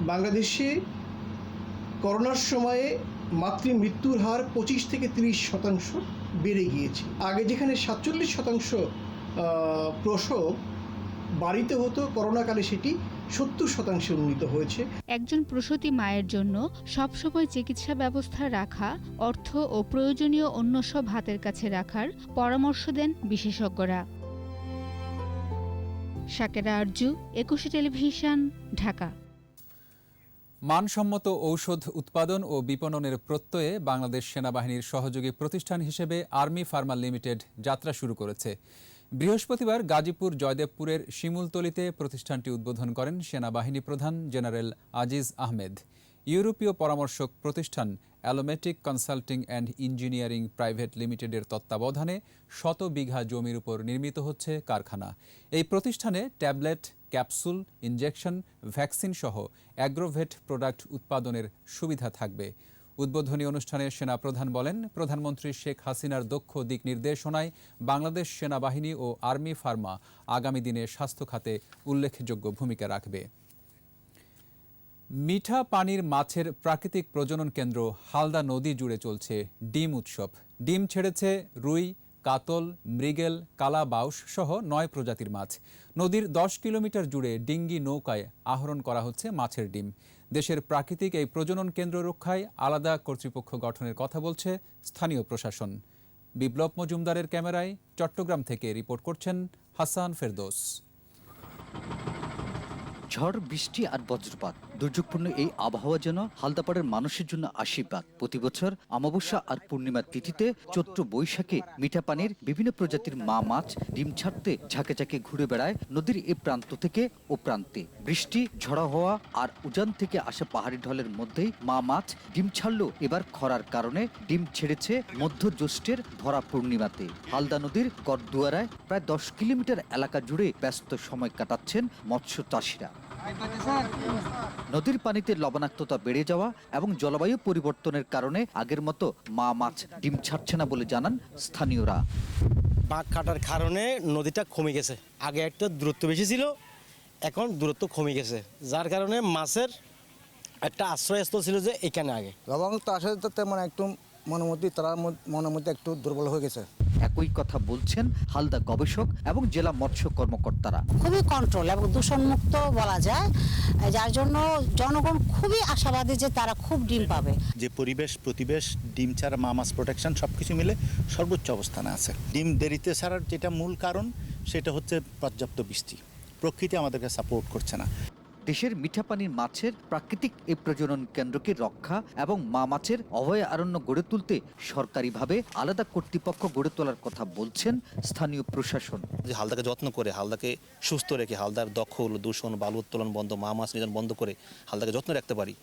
[SPEAKER 14] বাংলাদেশে করোনার সময়ে মাতৃমৃত্যুর হার 25 থেকে 30% বেড়ে গিয়েছে। আগে যেখানে 47% প্রসব বাড়িতে হতো, করোনাকালে সেটি 70% উন্নীত হয়েছে।
[SPEAKER 13] একজন প্রসূতি মায়ের জন্য সবসময় চিকিৎসা ব্যবস্থা রাখা, অর্থ ও প্রয়োজনীয় অন্য সব হাতের কাছে রাখার পরামর্শ দেন বিশেষজ্ঞরা। শাকেরা আরজু, একুশে টেলিভিশন, ঢাকা।
[SPEAKER 2] মানসম্মত ঔষধ উৎপাদন ও বিপণনের প্রত্যয়ে বাংলাদেশ সেনাবাহিনীর সহযোগী প্রতিষ্ঠান হিসেবে আর্মি ফার্মা লিমিটেড যাত্রা শুরু করেছে। বৃহস্পতিবার গাজীপুর জয়দেবপুরের শিমুলতলিতে প্রতিষ্ঠানটি উদ্বোধন করেন সেনাবাহিনী প্রধান জেনারেল আজিজ আহমেদ। ইউরোপীয় পরামর্শক প্রতিষ্ঠান অ্যালোমেটিক কনসাল্টিং অ্যান্ড ইঞ্জিনিয়ারিং প্রাইভেট লিমিটেডের তত্ত্বাবধানে 100 বিঘা জমির উপর নির্মিত হচ্ছে কারখানা। এই প্রতিষ্ঠানে ট্যাবলেট, ক্যাপসুল, ইনজেকশন, ভ্যাকসিন সহ অ্যাগ্রোভেট প্রোডাক্ট উৎপাদনের সুবিধা থাকবে। উদ্বোধনী অনুষ্ঠানে সেনাপ্রধান বলেন, প্রধানমন্ত্রী শেখ হাসিনার দক্ষ দিক নির্দেশনায় বাংলাদেশ সেনাবাহিনী ও আর্মি ফার্মা আগামী দিনে স্বাস্থ্য খাতে উল্লেখযোগ্য ভূমিকা রাখবে। মিঠা পানির মাছের প্রাকৃতিক প্রজনন কেন্দ্র হালদা নদী জুড়ে চলছে ডিম উৎসব। ডিম ছেড়েছে রুই, কাতল, মৃগেল, কালা বাউস সহ 9 প্রজাতির মাছ। নদীর 10 কিলোমিটার জুড়ে ডিঙ্গি নৌকায় আহরণ করা হচ্ছে মাছের ডিম। দেশের প্রাকৃতিক এই প্রজনন কেন্দ্র রক্ষায় আলাদা কর্তৃপক্ষ গঠনের কথা বলছে স্থানীয় প্রশাসন। বিপ্লব মজুমদারের ক্যামেরায় চট্টগ্রাম থেকে রিপোর্ট করছেন হাসান ফেরদৌস।
[SPEAKER 3] ঝড়, বৃষ্টি আর বজ্রপাত, দুর্যোগপূর্ণ এই আবহাওয়া যেন হালদাপাড়ের মানুষের জন্য আশীর্বাদ। প্রতি বছর অমাবস্যা আর পূর্ণিমার তিথিতে চৈত্র বৈশাখে মিঠা পানির বিভিন্ন প্রজাতির মা মাছ ডিম ছাড়তে ঝাঁকে ঝাঁকে ঘুরে বেড়ায় নদীর এ প্রান্ত থেকে ও প্রান্তে। বৃষ্টি, ঝড়ো হওয়া আর উজান থেকে আসা পাহাড়ি ঢলের মধ্যেই মা মাছ ডিম ছাড়লেও এবার খরার কারণে ডিম ছেড়েছে মধ্য জ্যৈষ্ঠের ভরা পূর্ণিমাতে। হালদা নদীর গড়দুয়ারায় প্রায় 10 কিলোমিটার এলাকা জুড়ে ব্যস্ত সময় কাটাচ্ছেন মৎস্য চাষিরা। নদীর পানিতে লবণাক্ততা বেড়ে যাওয়া এবং জলবায়ু পরিবর্তনের কারণে আগের মতো মা মাছ ডিম ছাড়ছে না বলে জানান স্থানীয়রা।
[SPEAKER 8] বাঁক কাটার কারণে নদীটা কমে গেছে। আগে একটা দূরত্ব বেশি ছিল, এখন দূরত্ব কমে গেছে, যার কারণে মাছের একটা আশ্রয়স্থল ছিল যে এখানে আগে।
[SPEAKER 11] লবণাক্ত আসলে তো তেমন একটু মনের মধ্যে একটু দুর্বল হয়ে গেছে।
[SPEAKER 3] একই কথা বলছেন হালদা গবেষক এবং জেলা মৎস্য কর্মকর্তারা।
[SPEAKER 17] খুবই কন্ট্রোল এবং দূষণমুক্ত বলা যায়, যার জন্য জনগণ খুবই আশাবাদী যে তারা খুব ডিম পাবে।
[SPEAKER 18] যে প্রতিবেশ ডিম ছাড়া মা মাছ প্রোটেকশন সবকিছু মিলে সর্বোচ্চ অবস্থানে আছে। ডিম দেরিতে ছাড়ার যেটা মূল কারণ সেটা হচ্ছে পর্যাপ্ত বৃষ্টি। প্রকৃতি আমাদেরকে সাপোর্ট করছে না।
[SPEAKER 3] দেশের মিঠা পানির মাছের প্রাকৃতিক এই প্রজনন কেন্দ্রকে রক্ষা এবং মা মাছের অভয়ারণ্য গড়ে তুলতে সরকারিভাবে আলাদা কর্তৃপক্ষ গড়ে তোলার কথা বলছেন স্থানীয় প্রশাসন।
[SPEAKER 19] যে হালদাকে যত্ন করে, হালদাকে সুস্থ রেখে, হালদার দখল, দূষণ, বালু উত্তোলন বন্ধ, মা মাছ নিধন বন্ধ করে হালদাকে যত্ন রাখতে পারি,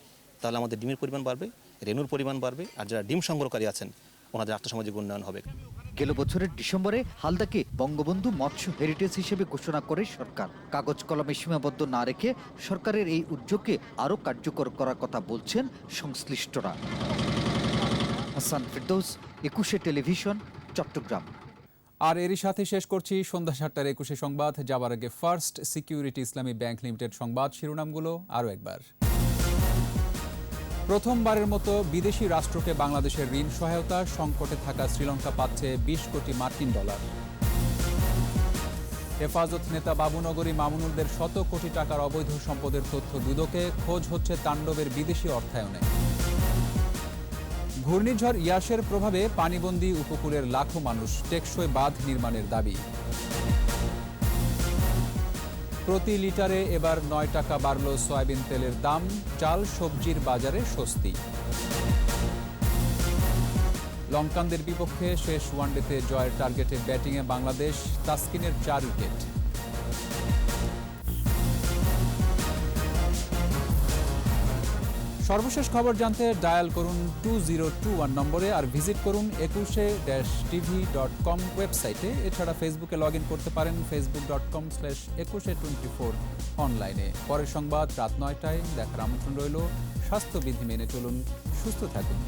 [SPEAKER 19] তাহলে আমাদের ডিমের পরিমাণ বাড়বে, রেণুর পরিমাণ বাড়বে, আর যারা ডিম সংগ্রহকারী আছেন ওনাদের আর্থসামাজিক উন্নয়ন হবে।
[SPEAKER 3] গেল বছরের ডিসেম্বরে হালদাকে বঙ্গবন্ধু মৎস্য হেরিটেজ হিসেবে ঘোষণা করে সরকার। কাগজ কলমে সীমাবদ্ধ না রেখে সরকারের এই উদ্যোগকে আরও কার্যকর করার কথা বলছেন সংশ্লিষ্টরা। হাসান ফেরদৌস, 21 টেলিভিশন, চট্টগ্রাম।
[SPEAKER 2] আর এরই সাথে শেষ করছি সন্ধ্যা 7টার 21 সংবাদ। যাবার আগে ফার্স্ট সিকিউরিটি ইসলামী ব্যাংক লিমিটেড সংবাদ শিরোনামগুলো আরও একবার। প্রথমবারের মতো বিদেশি রাষ্ট্রকে বাংলাদেশের ঋণ সহায়তা, সংকটে থাকা শ্রীলঙ্কা পাচ্ছে 20 কোটি মার্কিন ডলার। হেফাজত নেতা বাবুনগরী মামুনুলদের শত কোটি টাকার অবৈধ সম্পদের তথ্য দুদকে, খোঁজ হচ্ছে তাণ্ডবের বিদেশি অর্থায়নে। ঘূর্ণিঝড় ইয়াসের প্রভাবে পানিবন্দী উপকূলের লাখো মানুষ, টেকসই বাঁধ নির্মাণের দাবি। প্রতি লিটারে এবার 9 টাকা বাড়ল সয়াবিন তেলের দাম, চাল সবজির বাজারে স্বস্তি। লঙ্কানদের বিপক্ষে শেষ ওয়ানডেতে জয়ের টার্গেটে ব্যাটিংয়ে বাংলাদেশ, তাসকিনের 4 উইকেট। সর্বশেষ খবর জানতে ডায়াল করুন 2021 নম্বরে আর ভিজিট করুন 21-tv.com ওয়েবসাইটে। এছাড়া ফেসবুকে লগ ইন করতে পারেন facebook.com/2124 অনলাইনে। পরের সংবাদ রাত 9টায় দেখার আমন্ত্রণ রইল। স্বাস্থ্যবিধি মেনে চলুন, সুস্থ থাকুন।